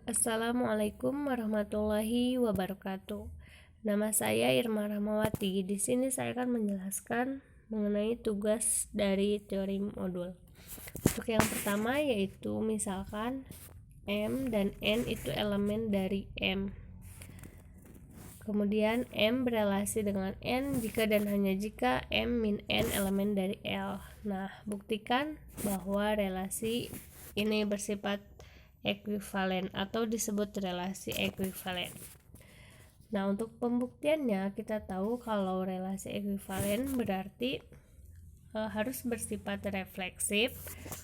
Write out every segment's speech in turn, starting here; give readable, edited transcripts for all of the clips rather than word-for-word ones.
Assalamualaikum warahmatullahi wabarakatuh. Nama saya Irma Rahmawati. Di sini saya akan menjelaskan mengenai tugas dari teori modul. Untuk yang pertama yaitu misalkan M dan N itu elemen dari M. Kemudian M berelasi dengan N jika dan hanya jika M min N elemen dari L. Nah, buktikan bahwa relasi ini bersifat ekuivalen atau disebut relasi ekuivalen. Nah, untuk pembuktiannya kita tahu kalau relasi ekuivalen berarti harus bersifat refleksif,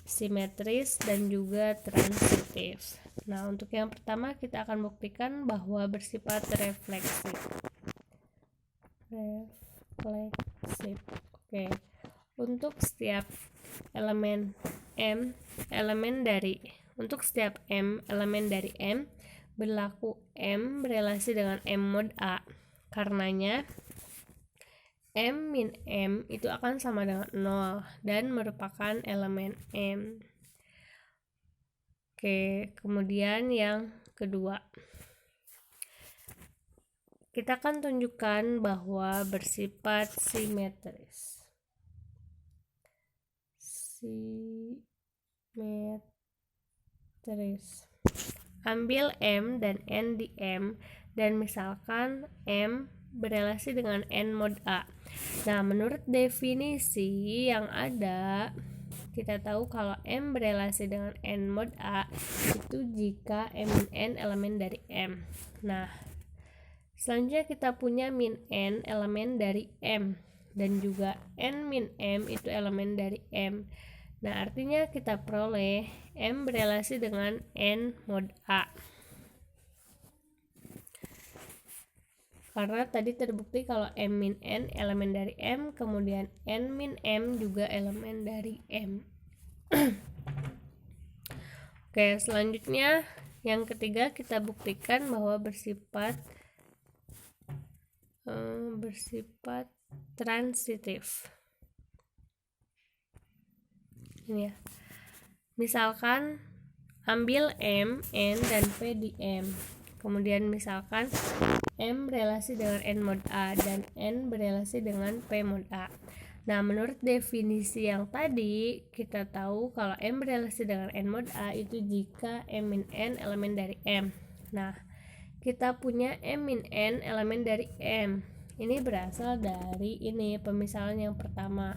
simetris, dan juga transitif. Nah, untuk yang pertama kita akan buktikan bahwa bersifat refleksif. Oke. Untuk setiap elemen M, untuk setiap M elemen dari M berlaku M berelasi dengan M mod A. Karenanya M min M itu akan sama dengan 0 dan merupakan elemen M. Oke, kemudian yang kedua. Kita akan tunjukkan bahwa bersifat simetris. Ambil M dan N di M dan misalkan M berelasi dengan N mod A. Nah, menurut definisi yang ada, kita tahu kalau M berelasi dengan N mod A itu jika M min N elemen dari M. Nah, selanjutnya kita punya min N elemen dari M dan juga N min M itu elemen dari M. Nah, artinya kita peroleh M berelasi dengan N mod A. Karena tadi terbukti kalau M min N elemen dari M, kemudian N min M juga elemen dari M. Oke, selanjutnya yang ketiga kita buktikan bahwa bersifat transitif. Ini ya. Misalkan ambil M, N, dan P di M. Kemudian misalkan M berelasi dengan N mod A dan N berelasi dengan P mod A. Nah, menurut definisi yang tadi, kita tahu kalau M berelasi dengan N mod A itu jika M min N elemen dari M. Nah, kita punya M min N elemen dari M. Ini berasal dari ini pemisahan yang pertama.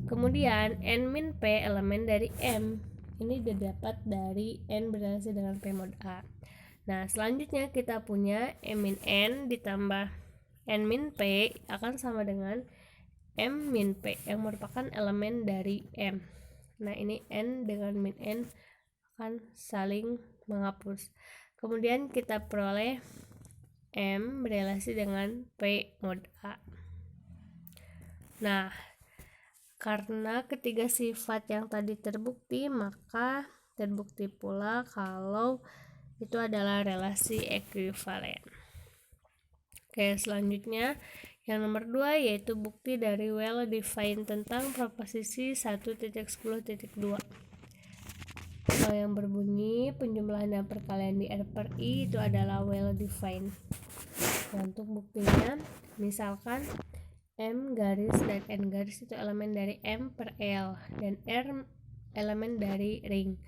Kemudian N min P elemen dari M. Ini didapat dari N berelasi dengan P mod A. Nah, selanjutnya kita punya M min N ditambah N min P akan sama dengan M min P yang merupakan elemen dari M. Nah, ini N dengan min N akan saling menghapus. Kemudian kita peroleh M berelasi dengan P mod A. Nah, karena ketiga sifat yang tadi terbukti, maka terbukti pula kalau itu adalah relasi ekuivalen. Oke, selanjutnya yang nomor 2 yaitu bukti dari well-defined tentang proposisi 1.10.2 yang berbunyi penjumlahan dan perkalian di R per I itu adalah well-defined. Nah, untuk buktinya misalkan M garis dan N garis itu elemen dari M per L dan R elemen dari ring.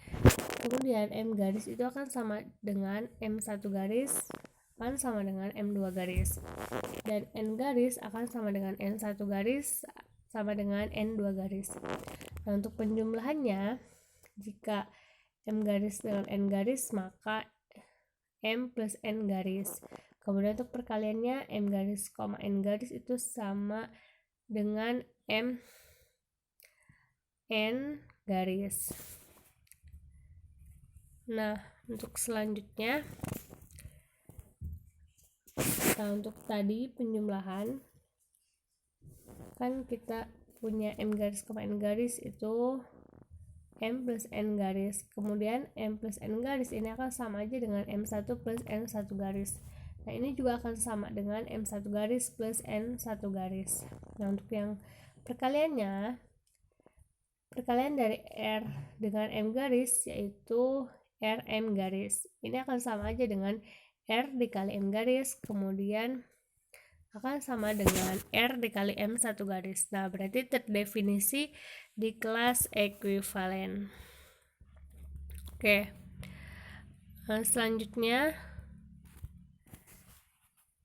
Kemudian M garis itu akan sama dengan M1 garis akan sama dengan M2 garis dan N garis akan sama dengan N1 garis sama dengan N2 garis. Nah, untuk penjumlahannya jika M garis dengan N garis maka M plus N garis. Kemudian untuk perkaliannya M garis, N garis itu sama dengan M N garis. Nah, untuk selanjutnya untuk tadi penjumlahan kan kita punya M garis, N garis itu M plus N garis. Kemudian M plus N garis ini akan sama aja dengan M1 plus N1 garis. Nah, ini juga akan sama dengan M1 garis plus N1 garis. Nah, untuk yang perkaliannya, perkalian dari R dengan M garis yaitu Rm garis. Ini akan sama aja dengan R dikali M garis, kemudian akan sama dengan R dikali M 1 garis. Nah, berarti terdefinisi di kelas ekuivalen. Oke. Selanjutnya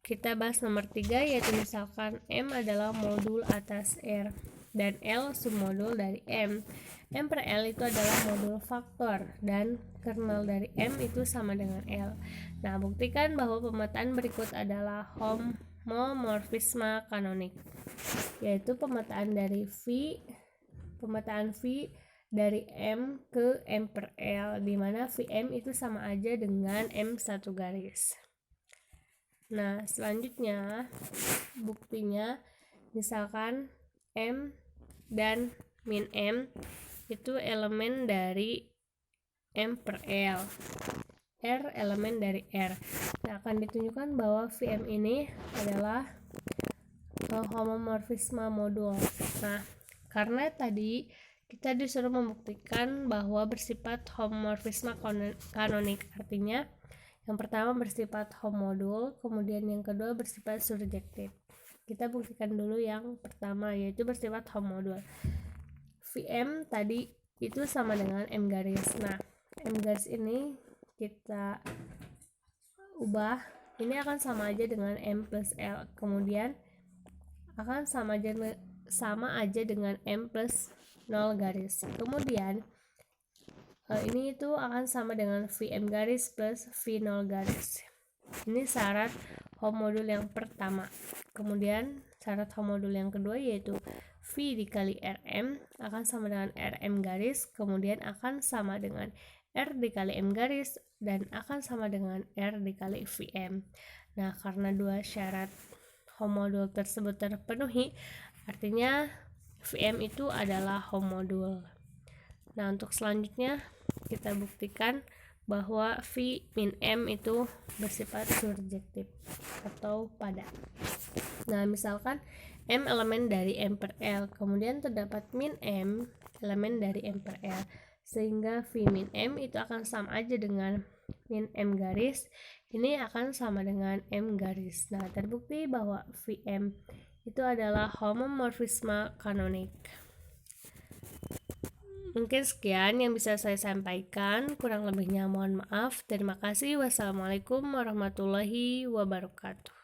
kita bahas nomor 3, yaitu misalkan M adalah modul atas R dan L submodul dari M. M per L itu adalah modul faktor dan kernel dari M itu sama dengan L. Nah, buktikan bahwa pemetaan berikut adalah homomorfisme kanonik, yaitu pemetaan V dari M ke M per L, di mana Vm itu sama aja dengan M 1 garis. Nah, selanjutnya buktinya misalkan M dan min M itu elemen dari M per L, R elemen dari R. Nah, akan ditunjukkan bahwa Vm ini adalah homomorfisme modul. Nah, karena tadi kita disuruh membuktikan bahwa bersifat homomorfisme kanonik, artinya yang pertama bersifat homodul, kemudian yang kedua bersifat surjektif. Kita buktikan dulu yang pertama, yaitu bersifat homodul. Vm tadi itu sama dengan M garis. Nah, M garis ini kita ubah, ini akan sama aja dengan M plus L, kemudian akan sama aja dengan M plus 0 garis. Kemudian ini itu akan sama dengan Vm garis plus V0 garis. Ini syarat homodul yang pertama. Kemudian syarat homodul yang kedua yaitu V dikali Rm akan sama dengan Rm garis, kemudian akan sama dengan R dikali M garis, dan akan sama dengan R dikali Vm. Nah, karena dua syarat homodul tersebut terpenuhi, artinya Vm itu adalah homodul. Nah, untuk selanjutnya kita buktikan bahwa V min M itu bersifat surjektif atau pada. Nah, misalkan M elemen dari M per L, kemudian terdapat min M elemen dari M per L, sehingga V min M itu akan sama aja dengan min M garis, ini akan sama dengan M garis. Nah, terbukti bahwa Vm itu adalah homomorfisme kanonik. Mungkin sekian yang bisa saya sampaikan, kurang lebihnya mohon maaf. Terima kasih. Wassalamualaikum warahmatullahi wabarakatuh.